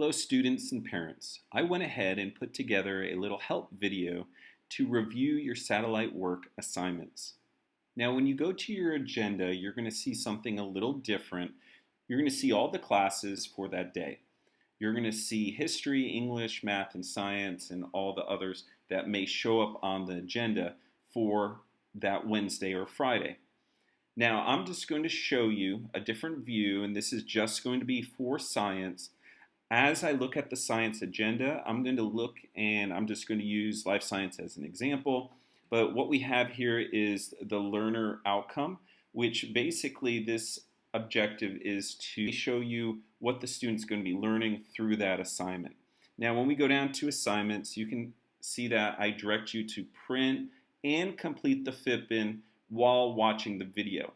Hello students and parents. I went ahead and put together a little help video to review your satellite work assignments. Now when you go to your agenda, you're going to see something a little different. You're going to see all the classes for that day. You're going to see history, English, math, and science, and all the others that may show up on the agenda for that Wednesday or Friday. Now I'm just going to show you a different view, and this is just going to be for science. As I look at the science agenda, I'm going to look and I'm just going to use life science as an example. But what we have here is the learner outcome, which basically this objective is to show you what the student's going to be learning through that assignment. Now, when we go down to assignments, you can see that I direct you to print and complete the FitBin while watching the video.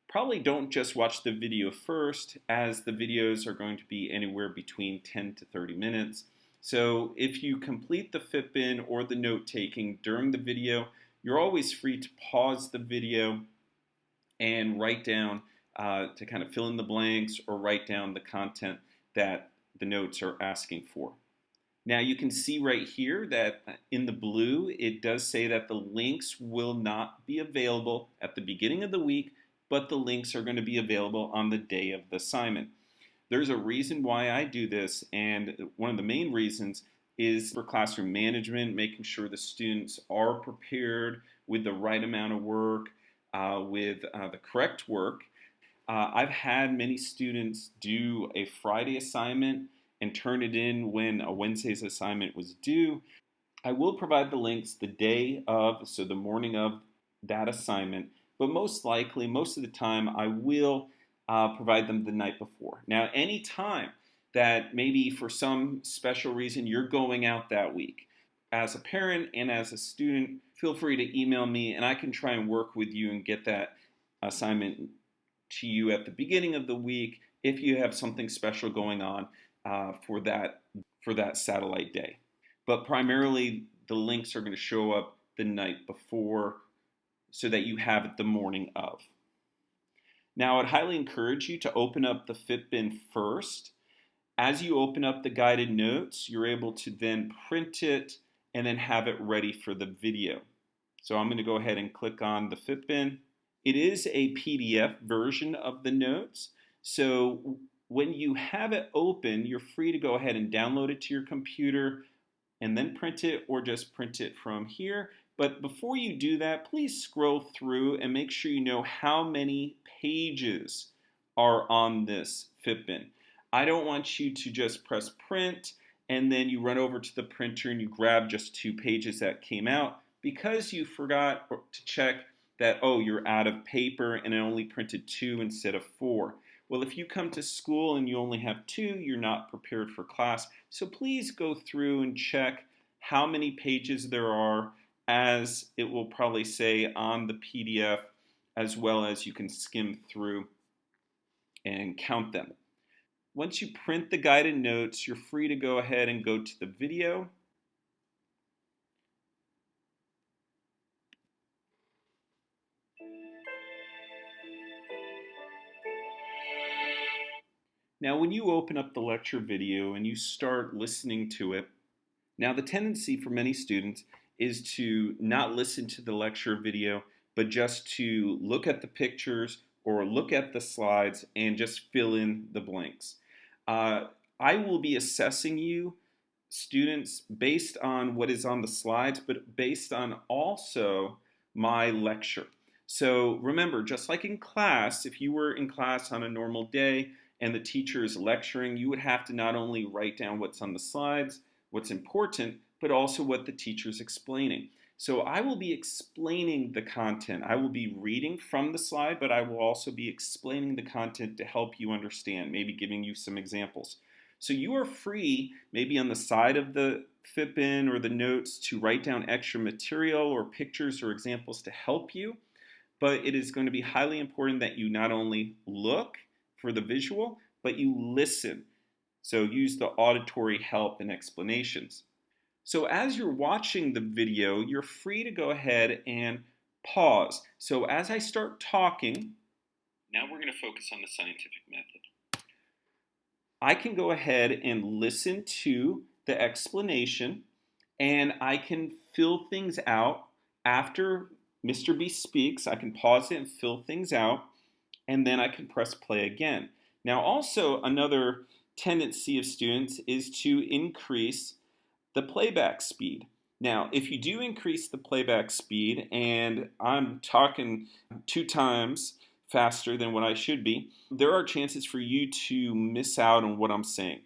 Probably don't just watch the video first, as the videos are going to be anywhere between 10 to 30 minutes. So if you complete the FitBin or the note-taking during the video, you're always free to pause the video and write down to kind of fill in the blanks or write down the content that the notes are asking for. Now you can see right here that in the blue, it does say that the links will not be available at the beginning of the week, but the links are going to be available on the day of the assignment. There's a reason why I do this, and one of the main reasons is for classroom management, making sure the students are prepared with the right amount of work, with the correct work. I've had many students do a Friday assignment and turn it in when a Wednesday's assignment was due. I will provide the links the day of, so the morning of that assignment, but most likely, most of the time, I will provide them the night before. Now, any time that maybe for some special reason you're going out that week, as a parent and as a student, feel free to email me and I can try and work with you and get that assignment to you at the beginning of the week if you have something special going on for that satellite day. But primarily, the links are going to show up the night before, so that you have it the morning of. Now, I'd highly encourage you to open up the FitBin first. As you open up the guided notes, you're able to then print it and then have it ready for the video. So I'm going to go ahead and click on the FitBin. It is a PDF version of the notes. So when you have it open, you're free to go ahead and download it to your computer and then print it, or just print it from here. But before you do that, please scroll through and make sure you know how many pages are on this FitBin. I don't want you to just press print and then you run over to the printer and you grab just 2 pages that came out because you forgot to check that, oh, you're out of paper and it only printed 2 instead of 4. Well, if you come to school and you only have 2, you're not prepared for class. So please go through and check how many pages there are, as it will probably say on the PDF, as well as you can skim through and count them. Once you print the guided notes, you're free to go ahead and go to the video. Now, when you open up the lecture video and you start listening to it, now the tendency for many students is to not listen to the lecture video, but just to look at the pictures or look at the slides and just fill in the blanks. I will be assessing you, students, based on what is on the slides, but based on also my lecture. So remember, just like in class, if you were in class on a normal day and the teacher is lecturing, you would have to not only write down what's on the slides, what's important, but also what the teacher's explaining. So I will be explaining the content. I will be reading from the slide, but I will also be explaining the content to help you understand, maybe giving you some examples. So you are free, maybe on the side of the FitBin or the notes, to write down extra material or pictures or examples to help you. But it is going to be highly important that you not only look for the visual, but you listen. So use the auditory help and explanations. So as you're watching the video, you're free to go ahead and pause. So as I start talking, now we're going to focus on the scientific method. I can go ahead and listen to the explanation, and I can fill things out after Mr. B speaks. I can pause it and fill things out, and then I can press play again. Now, also, another tendency of students is to increase the playback speed. Now, if you do increase the playback speed, and I'm talking 2 times faster than what I should be, there are chances for you to miss out on what I'm saying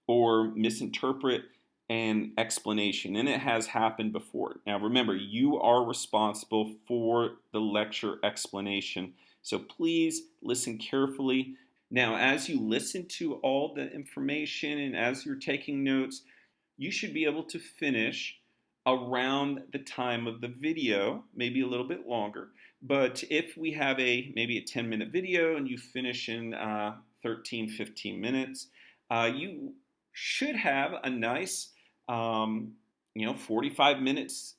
or misinterpret an explanation, and it has happened before. Now, remember, you are responsible for the lecture explanation, so please listen carefully. Now, as you listen to all the information and as you're taking notes, you should be able to finish around the time of the video, maybe a little bit longer. But if we have maybe a 10-minute video and you finish in 13, 15 minutes, you should have a nice, 45 minutes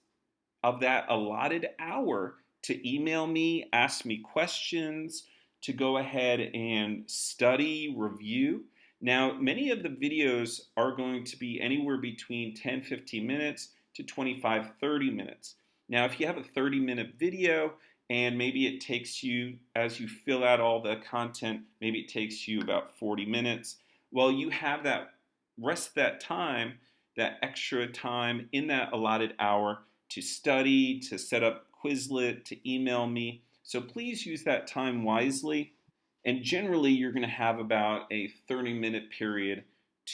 of that allotted hour to email me, ask me questions, to go ahead and study, review. Now, many of the videos are going to be anywhere between 10, 15 minutes to 25, 30 minutes. Now, if you have a 30-minute video and maybe it takes you, as you fill out all the content, maybe it takes you about 40 minutes, well, you have that rest of that time, that extra time in that allotted hour to study, to set up Quizlet, to email me. So please use that time wisely. And generally, you're going to have about a 30-minute period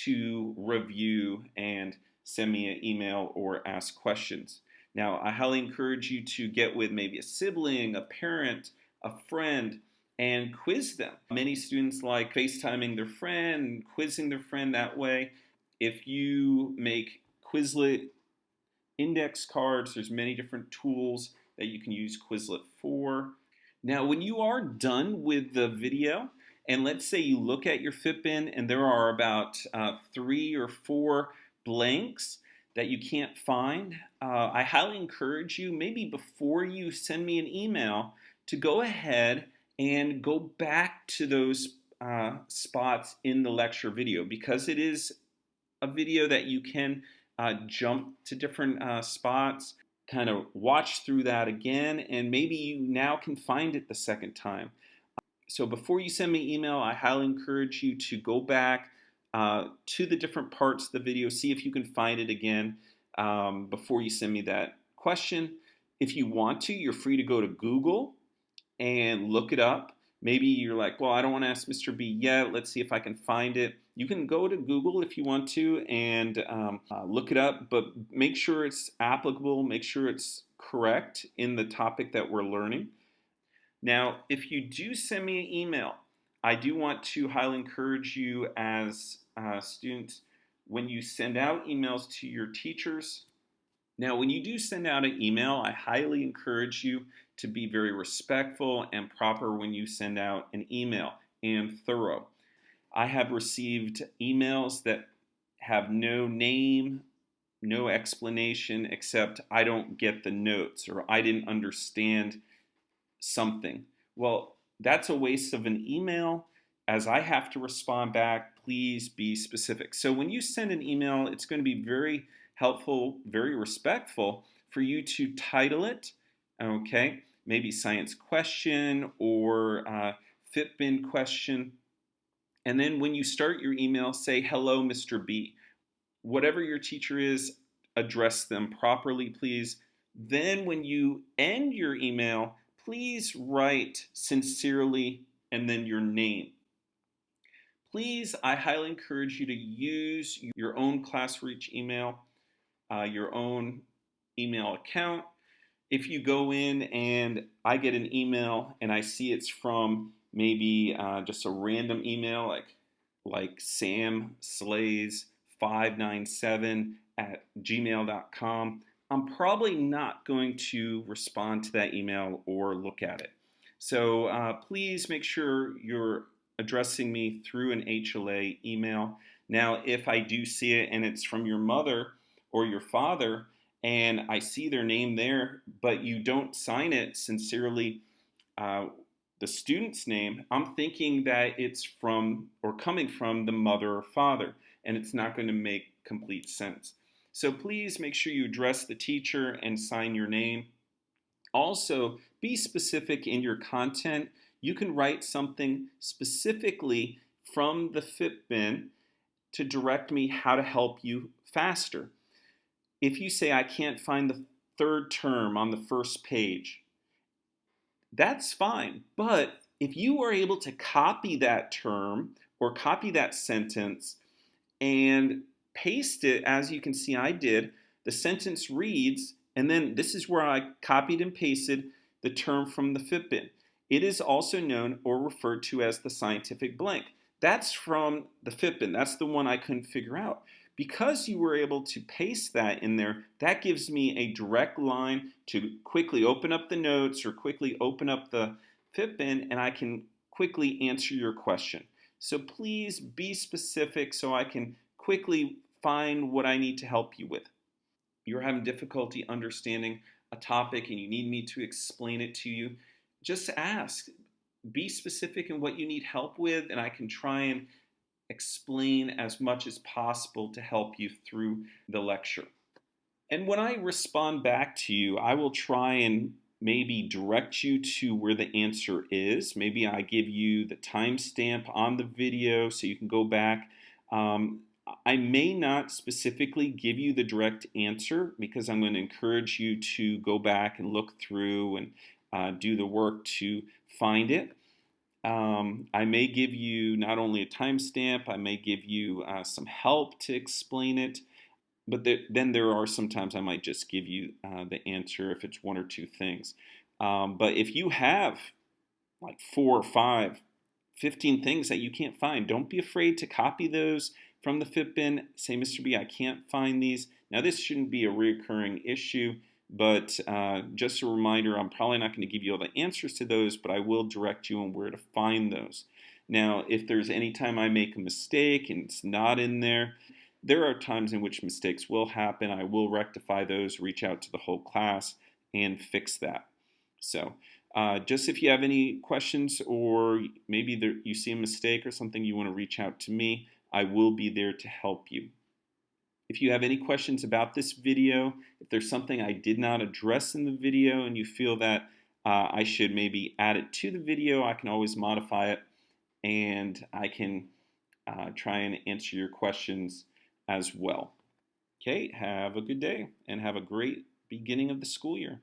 to review and send me an email or ask questions. Now, I highly encourage you to get with maybe a sibling, a parent, a friend, and quiz them. Many students like FaceTiming their friend, quizzing their friend that way. If you make Quizlet index cards, there's many different tools that you can use Quizlet for. Now, when you are done with the video, and let's say you look at your Fitbin and there are about 3 or 4 blanks that you can't find, I highly encourage you, maybe before you send me an email, to go ahead and go back to those spots in the lecture video, because it is a video that you can jump to different spots, kind of watch through that again, and maybe you now can find it the second time. So before you send me email, I highly encourage you to go back to the different parts of the video, see if you can find it again before you send me that question. If you want to, you're free to go to Google and look it up. Maybe you're like, well, I don't want to ask Mr. B yet. Let's see if I can find it. You can go to Google if you want to and look it up, but make sure it's applicable, make sure it's correct in the topic that we're learning. Now, if you do send me an email, I do want to highly encourage you as students, when you send out emails to your teachers. Now, when you do send out an email, I highly encourage you to be very respectful and proper when you send out an email, and thorough. I have received emails that have no name, no explanation, except I don't get the notes or I didn't understand something. Well, that's a waste of an email. As I have to respond back, please be specific. So when you send an email, it's going to be very helpful, very respectful for you to title it, okay? Maybe science question or Fitbin question. And then when you start your email, say, hello, Mr. B. Whatever your teacher is, address them properly, please. Then when you end your email, please write sincerely and then your name. Please, I highly encourage you to use your own ClassReach email, your own email account. If you go in and I get an email and I see it's from maybe just a random email like samslays597@gmail.com, I'm probably not going to respond to that email or look at it. So please make sure you're addressing me through an HLA email. Now, if I do see it and it's from your mother or your father, and I see their name there, but you don't sign it sincerely, the student's name, I'm thinking that it's from or coming from the mother or father, and it's not going to make complete sense. So please make sure you address the teacher and sign your name. Also, be specific in your content. You can write something specifically from the Fitbin to direct me how to help you faster. If you say, I can't find the third term on the first page, that's fine. But if you are able to copy that term or copy that sentence and paste it, as you can see I did, the sentence reads, and then this is where I copied and pasted the term from the Fitbin. It is also known or referred to as the scientific blank. That's from the Fitbin. That's the one I couldn't figure out. Because you were able to paste that in there, that gives me a direct line to quickly open up the notes or quickly open up the Fitbin, and I can quickly answer your question. So please be specific so I can quickly find what I need to help you with. You're having difficulty understanding a topic and you need me to explain it to you, just ask. Be specific in what you need help with, and I can try and explain as much as possible to help you through the lecture. And when I respond back to you, I will try and maybe direct you to where the answer is. Maybe I give you the timestamp on the video so you can go back. I may not specifically give you the direct answer because I'm going to encourage you to go back and look through and do the work to find it. I may give you not only a timestamp, I may give you some help to explain it, but then there are sometimes I might just give you the answer if it's one or two things. But if you have like 4 or 5, 15 things that you can't find, don't be afraid to copy those from the Fitbin. Say, Mr. B, I can't find these. Now, this shouldn't be a recurring issue, but just a reminder, I'm probably not going to give you all the answers to those, but I will direct you on where to find those. Now, if there's any time I make a mistake and it's not in there, there are times in which mistakes will happen. I will rectify those, reach out to the whole class, and fix that. So just if you have any questions or maybe you see a mistake or something you want to reach out to me, I will be there to help you. If you have any questions about this video, if there's something I did not address in the video and you feel that I should maybe add it to the video, I can always modify it and I can try and answer your questions as well. Okay, have a good day and have a great beginning of the school year.